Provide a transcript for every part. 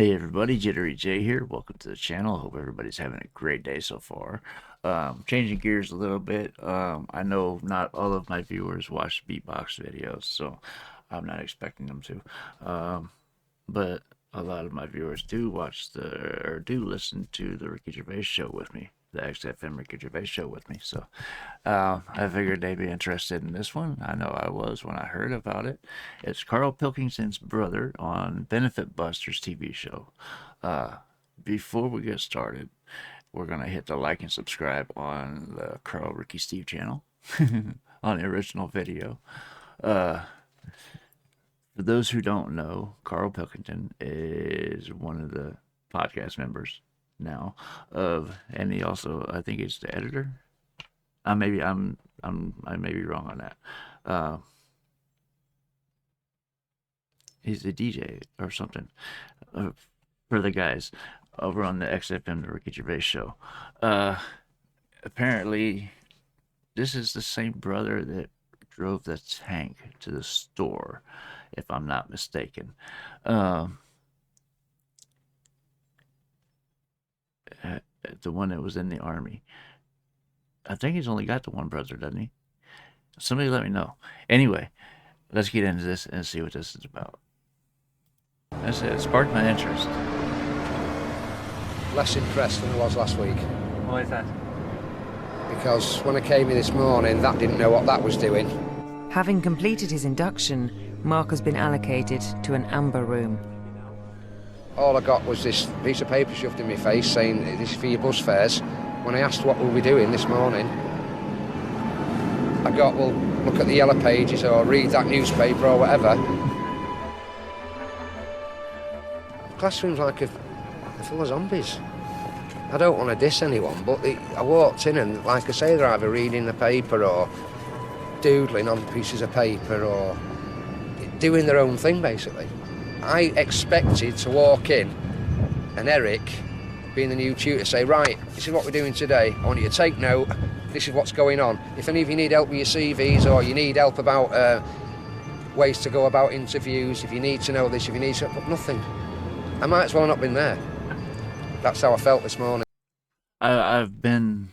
Hey everybody, JitteryJay here. Welcome to the channel. Hope everybody's having a great day so far. Changing gears a little bit. I know not all of my viewers watch beatbox videos, so I'm not expecting them to. But a lot of my viewers do do listen to the Ricky Gervais show with me, the XFM Ricky Gervais show with me. So I figured they'd be interested in this one. I know I was when I heard about it. It's Karl Pilkington's brother on Benefit Busters TV show. Before we get started, we're going to hit the like and subscribe on the Carl Ricky Steve channel on the original video. For those who don't know, Karl Pilkington is one of the podcast members now and he also, I think he's the editor. I may be wrong on that. He's a DJ or something for the guys over on the XFM the Ricky Gervais show. Apparently, this is the same brother that drove the tank to the store, if I'm not mistaken. The one that was in the army. I think he's only got the one brother, doesn't he? Somebody let me know. Anyway, let's get into this and see what this is about. That's it. It sparked my interest. Less impressed than I was last week. Why is that? Because when I came in this morning, that didn't know what that was doing. Having completed his induction, Mark has been allocated to an amber room. All I got was this piece of paper shoved in my face saying, "This is for your bus fares." When I asked what we'll be doing this morning, I got, well, look at the yellow pages or read that newspaper or whatever. The classroom's like a full of zombies. I don't want to diss anyone, but I walked in and, like I say, they're either reading the paper or doodling on pieces of paper or doing their own thing, basically. I expected to walk in and Eric, being the new tutor, say, "Right, this is what we're doing today. I want you to take note. This is what's going on. If any of you need help with your CVs or you need help about ways to go about interviews, if you need to know this, if you need to..." But nothing. I might as well have not been there. That's how I felt this morning. I've been...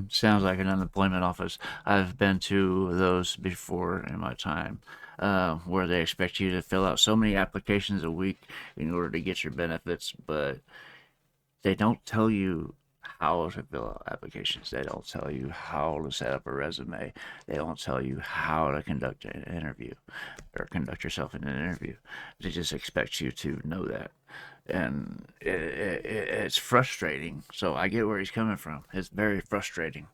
sounds like an unemployment office. I've been to those before in my time, where they expect you to fill out so many applications a week in order to get your benefits, but they don't tell you how to fill out applications. They don't tell you how to set up a resume. They don't tell you how to conduct an interview or conduct yourself in an interview. They just expect you to know that. And it's frustrating. So I get where he's coming from. It's very frustrating.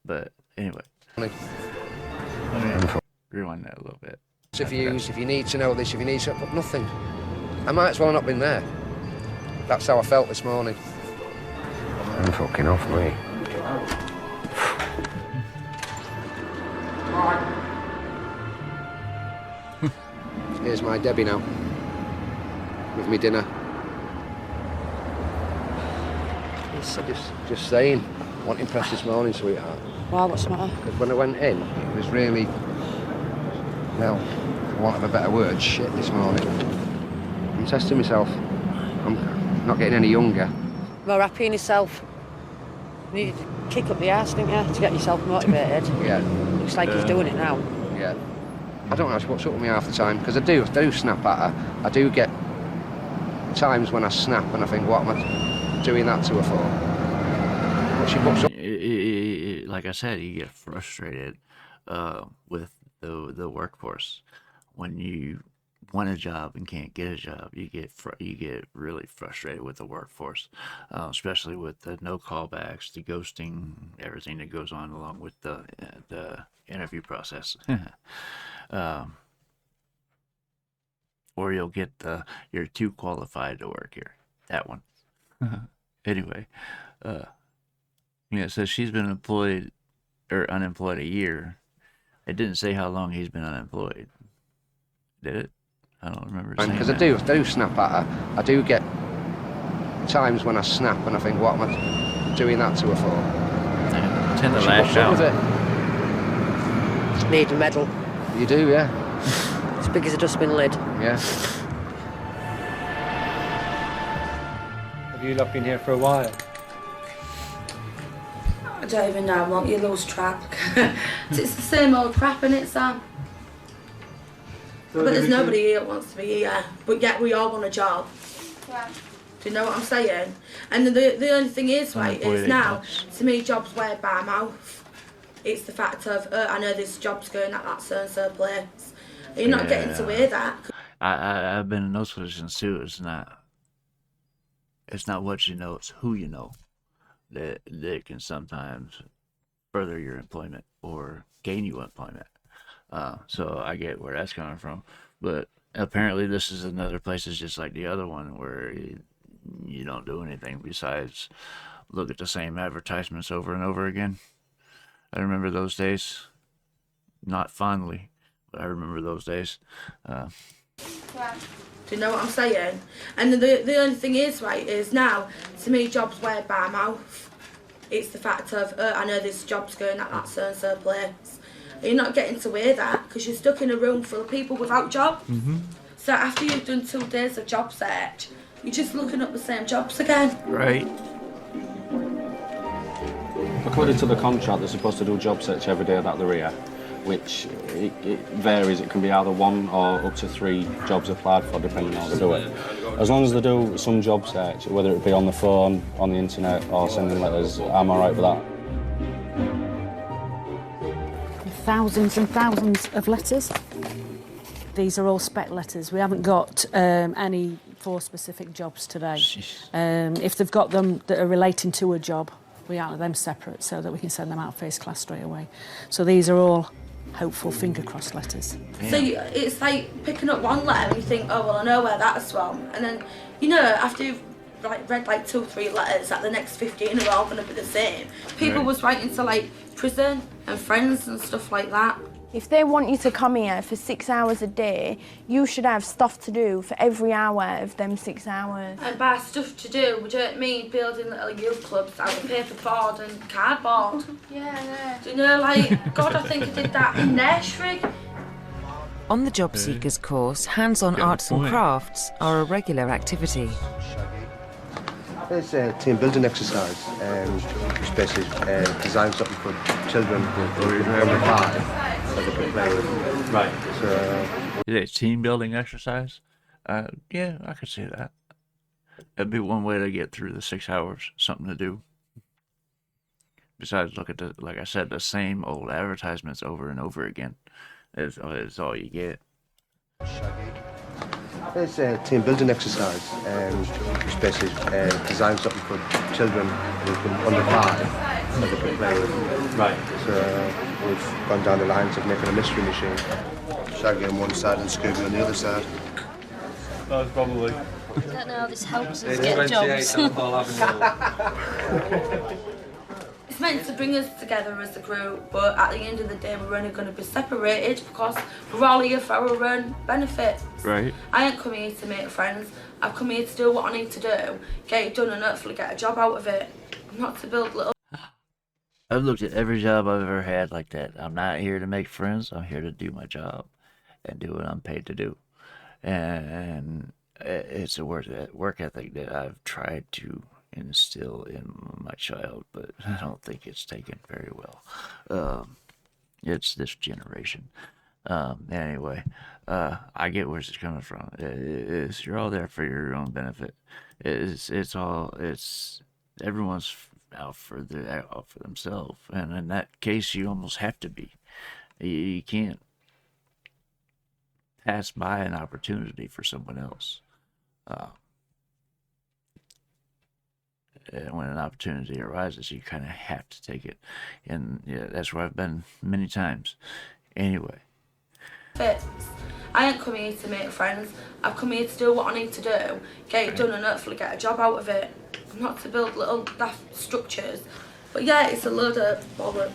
But anyway, let me rewind that a little bit. Interviews, if you need to know this, if you need to... But nothing. I might as well have not been there. That's how I felt this morning. I'm fucking off, me. Here's my Debbie now. With me dinner. Just saying. Want to impress this morning, sweetheart. Wow, what's the matter? Because when I went in, it was really, well, for want of a better word, shit this morning. I'm testing myself. I'm not getting any younger. More happy in yourself. You needed to kick up the arse, didn't you, to get yourself motivated? Yeah. Looks like he's doing it now. Yeah. I don't know what's up with me half the time, because I do snap at her. I do get times when I snap and I think, what am I doing that to her for? But she books up. Like I said, you get frustrated with the workforce. When you want a job and can't get a job, you get really frustrated with the workforce, especially with the no callbacks, the ghosting, everything that goes on along with the interview process. Or you'll get you're too qualified to work here. That one. Anyway, yeah, so she's been employed or unemployed a year. It didn't say how long he's been unemployed. Did it? I don't remember. Because I do snap at her. I do get times when I snap and I think, what am I doing that to her for? Yeah, tend to She lash books up out. with it. Need a medal. You do, yeah. As big as a dustbin lid. Yeah. Have you not been here for a while? I don't even know, won't you lose track? It's the same old crap, innit, Sam? But there's nobody here that wants to be here, but yet we all want a job. Yeah. Do you know what I'm saying? And the only thing is, right, is now, to me, jobs word by mouth. It's the fact of, I know this job's going at that so-and-so place. You're not getting to hear that. I've been in those positions too. It's not what you know, it's who you know that can sometimes further your employment or gain you employment. So I get where that's coming from, but apparently this is another place that's just like the other one where you don't do anything besides look at the same advertisements over and over again. I remember those days, not fondly, but I remember those days. Do you know what I'm saying? And the only thing is, right, is now, to me, jobs word by mouth. It's the fact of, I know this job's going at that so-and-so place. You're not getting to hear that because you're stuck in a room full of people without jobs. Mm-hmm. So after you've done 2 days of job search, you're just looking up the same jobs again. Right. According to the contract, they're supposed to do job search every day that they're here, which it varies. It can be either 1 or up to 3 jobs applied for, depending on how they do it. As long as they do some job search, whether it be on the phone, on the internet, or sending letters, I'm all right with that. Thousands and thousands of letters. These are all spec letters. We haven't got any for specific jobs today. If they've got them that are relating to a job, we out them separate so that we can send them out first class straight away. So these are all hopeful, finger crossed letters. So it's like picking up one letter and you think, oh well, I know where that's from, and then you know after you've read like 2 or 3 letters, that the next 15 are all going to be the same. People was writing to like prison and friends and stuff like that. If they want you to come here for 6 hours a day, you should have stuff to do for every hour of them 6 hours. And by stuff to do, we don't mean building little youth clubs out of paperboard and cardboard. Yeah, Do you know, like, God, I think I did that in nursery. On the job seekers course, hands-on arts and crafts are a regular activity. It's a team building exercise, which basically designs something for children under 5 that they can play with. Right. So, Is it a team building exercise? Yeah, I could see that. That'd be one way to get through the 6 hours, something to do. Besides, look at the, like I said, the same old advertisements over and over again. It's all you get. it's a team building exercise, which basically designs something for children under 5 that they can play with. Right. So we've gone down the lines of making a mystery machine. Shaggy on one side and Scooby on the other side. That's probably. I don't know how this helps us get jobs. It's meant to bring us together as a group, but at the end of the day, we're only going to be separated because we're all here for our own benefits. Right. I ain't come here to make friends. I've come here to do what I need to do, get it done, and hopefully get a job out of it. Not to build little. I've looked at every job I've ever had like that. I'm not here to make friends. I'm here to do my job and do what I'm paid to do. And it's a work ethic that I've tried to instill in my child, but I don't think it's taken very well. It's this generation. Anyway, I get where it's coming from. You're all there for your own benefit. Everyone's out for themselves, and in that case, you almost have to be. You can't pass by an opportunity for someone else. And when an opportunity arises, you kind of have to take it, and yeah, that's where I've been many times. Anyway. I ain't come here to make friends. I've come here to do what I need to do, get it done, and hopefully get a job out of it. Not to build little daft structures. But yeah, it's a load of bollocks.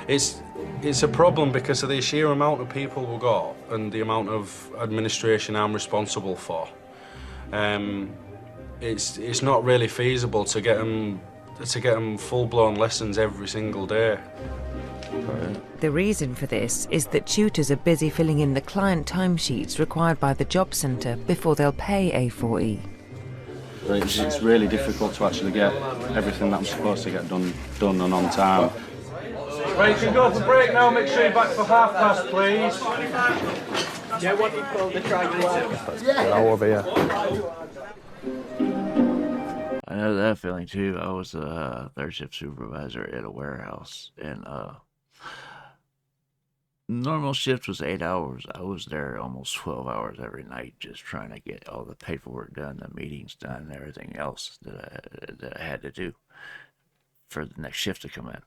It's a problem because of the sheer amount of people we've got and the amount of administration I'm responsible for. It's not really feasible to get them full-blown lessons every single day. The reason for this is that tutors are busy filling in the client timesheets required by the job centre before they'll pay A4E. It's really difficult to actually get everything that I'm supposed to get done and on time. Right, you can go for break now. Make sure you're back for past, please. Yeah, what do you call the triangle? Over here. I know that feeling too. I was a third shift supervisor at a warehouse, and normal shift was 8 hours. I was there almost 12 hours every night, just trying to get all the paperwork done, the meetings done, and everything else that I had to do for the next shift to come in.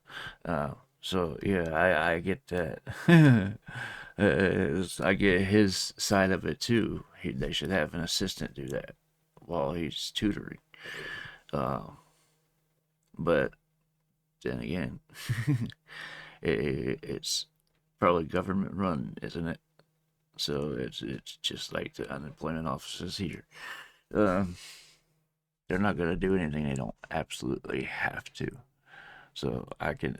So yeah, I get that. I get his side of it too. They should have an assistant do that while he's tutoring. But then again, it's probably government run, isn't it? So it's just like the unemployment offices here. They're not gonna do anything they don't absolutely have to. So I can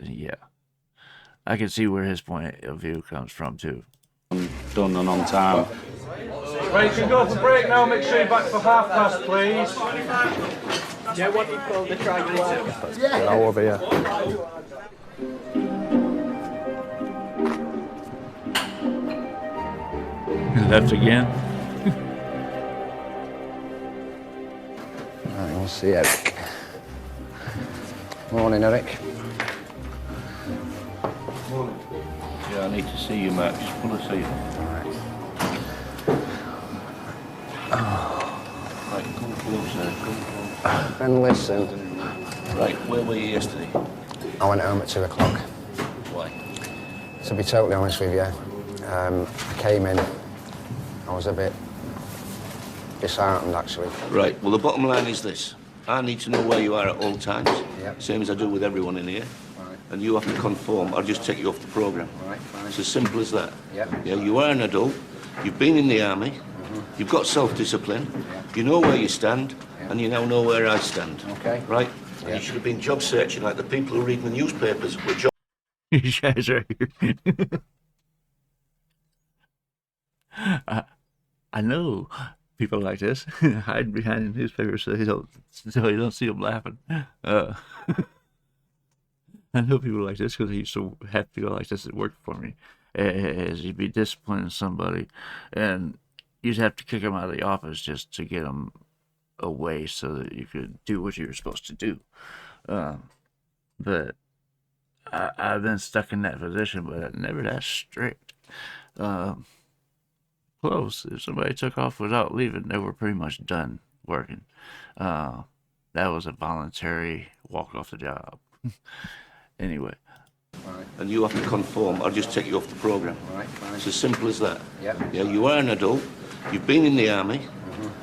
see where his point of view comes from too. Done and on time. Right, you can go for break now. Make sure you're back for past, please. Yeah, what do you call the triangle? Over here. Left again. Right, we'll see Eric. Morning, Eric. Yeah, I need to see you, Matt. Just want to see you. Right, come closer, come closer. And listen. Right, where were you yesterday? I went home at 2 o'clock. Why? To be totally honest with you, I came in, I was a bit disheartened, actually. Right, well, the bottom line is this. I need to know where you are at all times, Yep. same as I do with everyone in here. Right. And you have to conform, I'll just take you off the programme. Right, fine. It's as simple as that. Yep. Yeah, you are an adult, you've been in the army, you've got self-discipline, you know where you stand, and you now know where I stand. Okay. Right? And Yeah. you should have been job searching like the people who read the newspapers were job. You guys are here. I know people like this hide behind the newspaper so you don't see them laughing. I know people like this because I used to have people like this that worked for me. As you'd be disciplining somebody, and you'd have to kick them out of the office just to get them away so that you could do what you were supposed to do. But I've been stuck in that position, but never that strict. Close. If somebody took off without leaving, they were pretty much done working. That was a voluntary walk off the job. Anyway. Right. And you have to conform, I'll just take you off the programme. Right, fine. It's as simple as that. Yep. Yeah, you are an adult, you've been in the army,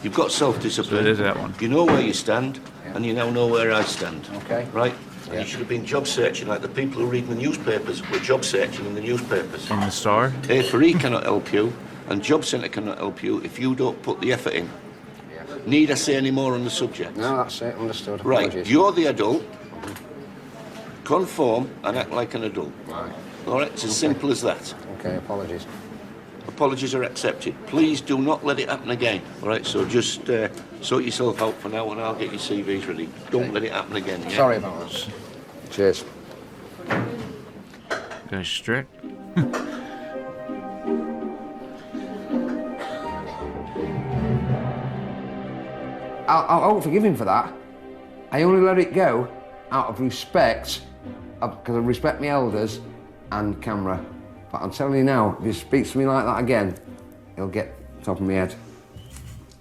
you've got self-discipline. So it is that one. You know where you stand, Yeah. and you now know where I stand. Okay. Right? And Yeah. you should have been job searching like the people who read the newspapers were job searching in the newspapers. From the Star? A4E cannot help you, and Job Centre cannot help you if you don't put the effort in. Yeah. Need I say any more on the subject? No, that's it, understood. Right, Apologies. you're the adult. Conform and act like an adult. Right. All right, it's as simple as that. Okay, apologies. Apologies are accepted. Please do not let it happen again. All right, so just sort yourself out for now and I'll get your CVs ready. Don't let it happen again. Yeah? Sorry about that. Cheers. Guys strict? I won't forgive him for that. I only let it go out of respect, because I respect my elders and camera. But I'm telling you now, if he speaks to me like that again, he'll get top of my head.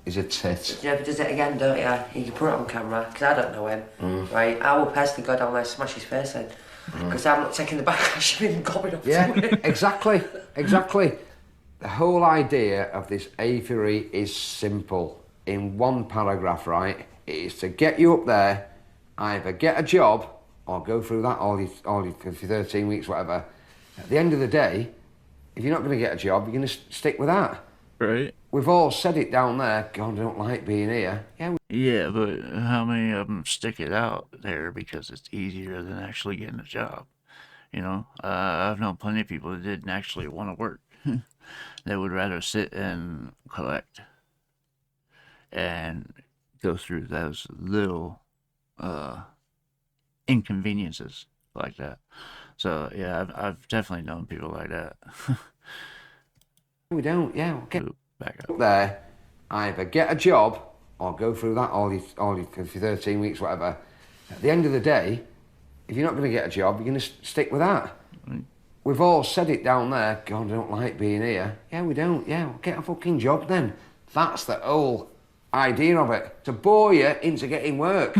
He's a tit. You know, if he does it again, don't you? You can put it on camera, because I don't know him, right? I will personally go down there and smash his face in, because I'm not taking the backlash of him gobbing up Yeah, to it. exactly, exactly. The whole idea of this A4E is simple. In one paragraph, right? It is to get you up there, either get a job or go through that all your 13 weeks, whatever. At the end of the day, if you're not going to get a job, you're going to stick with that. Right. We've all said it down there. God, I don't like being here. Yeah, but how many of them stick it out there because it's easier than actually getting a job? You know, I've known plenty of people that didn't actually want to work. They would rather sit and collect and go through those little inconveniences like that. So yeah, I've definitely known people like that. We don't, yeah. Get back up there, either get a job or go through that all your 13 weeks, whatever. At the end of the day, if you're not going to get a job, you're going to stick with that. Right. We've all said it down there, God, I don't like being here. Yeah, we don't, yeah, well, get a fucking job then. That's the whole idea of it, to bore you into getting work.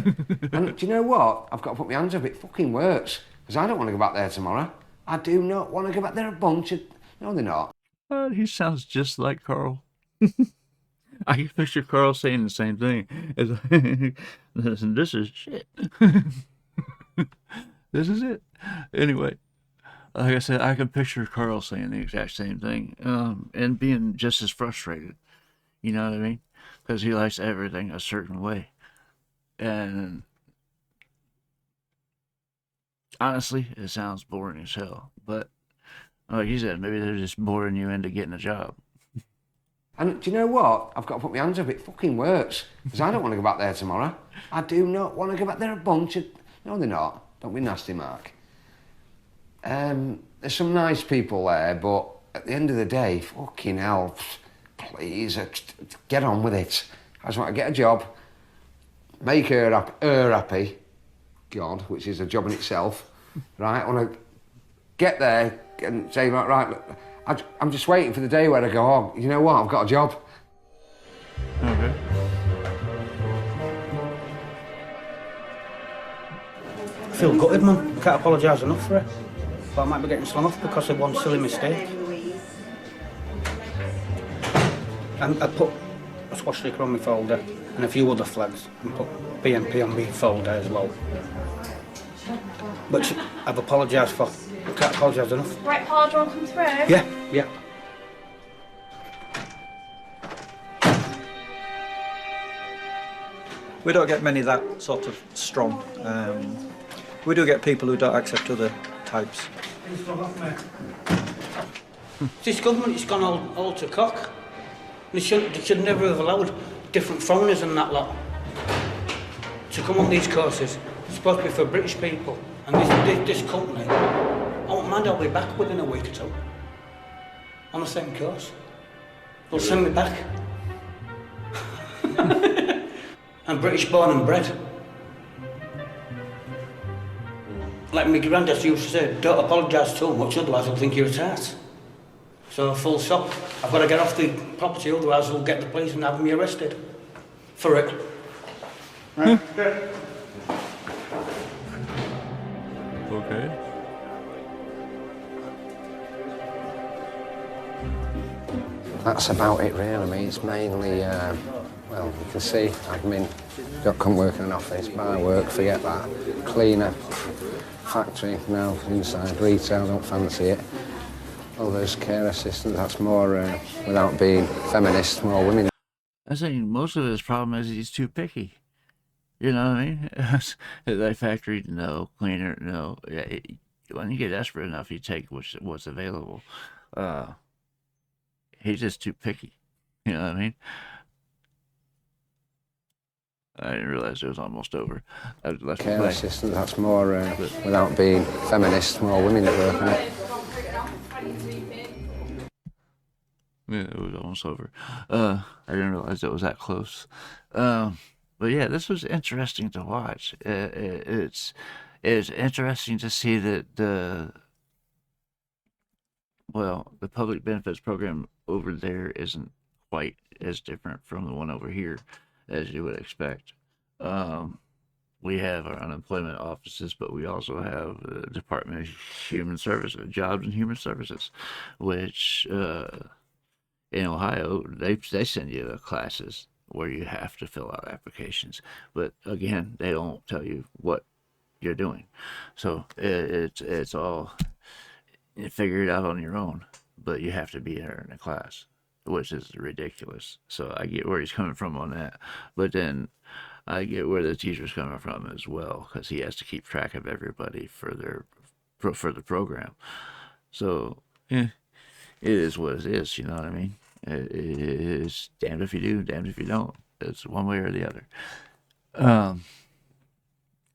And do you know what? I've got to put my hands up, it fucking works. Because I don't want to go back there tomorrow. I do not want to go back there a bunch of... No, they're not. He sounds just like Carl. I can picture Carl saying the same thing. Listen, this is shit. This is it. Anyway, like I said, I can picture Carl saying the exact same thing, and being just as frustrated. You know what I mean? Because he likes everything a certain way. And honestly, it sounds boring as hell. But like you said, maybe they're just boring you into getting a job. And do you know what? I've got to put my hands up, it fucking works. Because I don't want to go back there tomorrow. I do not want to go back there a bunch of... No, they're not. Don't be nasty, Mark. There's some nice people there, but at the end of the day, fucking hell, please, get on with it. I just want to get a job, make her happy, God, which is a job in itself, right? I want to get there and say, right, look, I'm just waiting for the day where I go, oh, you know what, I've got a job. Okay. I feel gutted, man. I can't apologise enough for it. But I might be getting slung off because of one silly mistake. And I put a swastika on my folder and a few other flags and put BNP on my folder as well. Which I've apologised for. I can't apologise enough. Right, Paul, do you want to come through? Yeah. We don't get many that sort of strong. We do get people who don't accept other types. This government has gone all to cock. They should never have allowed different foreigners and that lot to come on these courses. It's supposed to be for British people. And this company, I won't mind, I'll be back within a week or two. On the same course. They'll send me back. I'm British born and bred. Like my granddad used to say, don't apologise too much, otherwise they'll think you're a tart. So full stop. I've got to get off the property, otherwise they'll get the police and have me arrested. For it. Right? Okay. That's about it, really. I mean, it's mainly, well, you can see, admin, come work in an office, buy work, forget that. Cleaner, factory, no, inside, retail, don't fancy it. Others, care assistants, that's more, without being feminist, more women. I think most of his problem is he's too picky. You know what I mean? That factory, no. Cleaner, no. Yeah, when you get desperate enough, you take what's available. He's just too picky. You know what I mean? I didn't realize it was almost over. Care assistant, that's more, without being feminist, more women that work on it. Yeah, it was almost over. I didn't realize it was that close. But yeah, this was interesting to watch. It's interesting to see that the public benefits program over there isn't quite as different from the one over here as you would expect. We have our unemployment offices, but we also have the Department of Human Services, Jobs and Human Services, which in Ohio, they send you to classes where you have to fill out applications. But again, they don't tell you what you're doing. So it's all, you figure it out on your own, but you have to be there in a class, which is ridiculous. So I get where he's coming from on that. But then I get where the teacher's coming from as well, because he has to keep track of everybody for their for the program. So, yeah, it is what it is. You know what I mean? It's damned if you do, damned if you don't. It's one way or the other.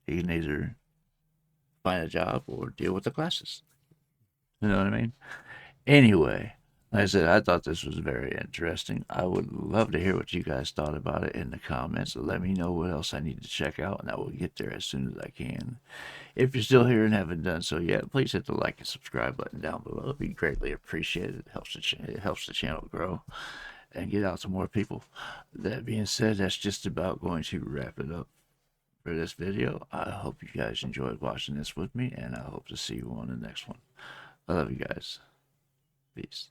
You can either find a job or deal with the classes. You know what I mean? Anyway, like I said, I thought this was very interesting. I would love to hear what you guys thought about it in the comments. Let me know what else I need to check out, and I will get there as soon as I can. If you're still here and haven't done so yet, please hit the like and subscribe button down below. It'd be greatly appreciated. It helps the channel grow and get out to more people. That being said, that's just about going to wrap it up for this video. I hope you guys enjoyed watching this with me, and I hope to see you on the next one. I love you guys. Peace.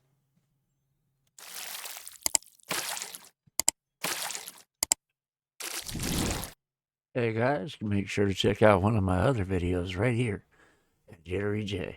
Hey guys, make sure to check out one of my other videos right here at JitteryJay.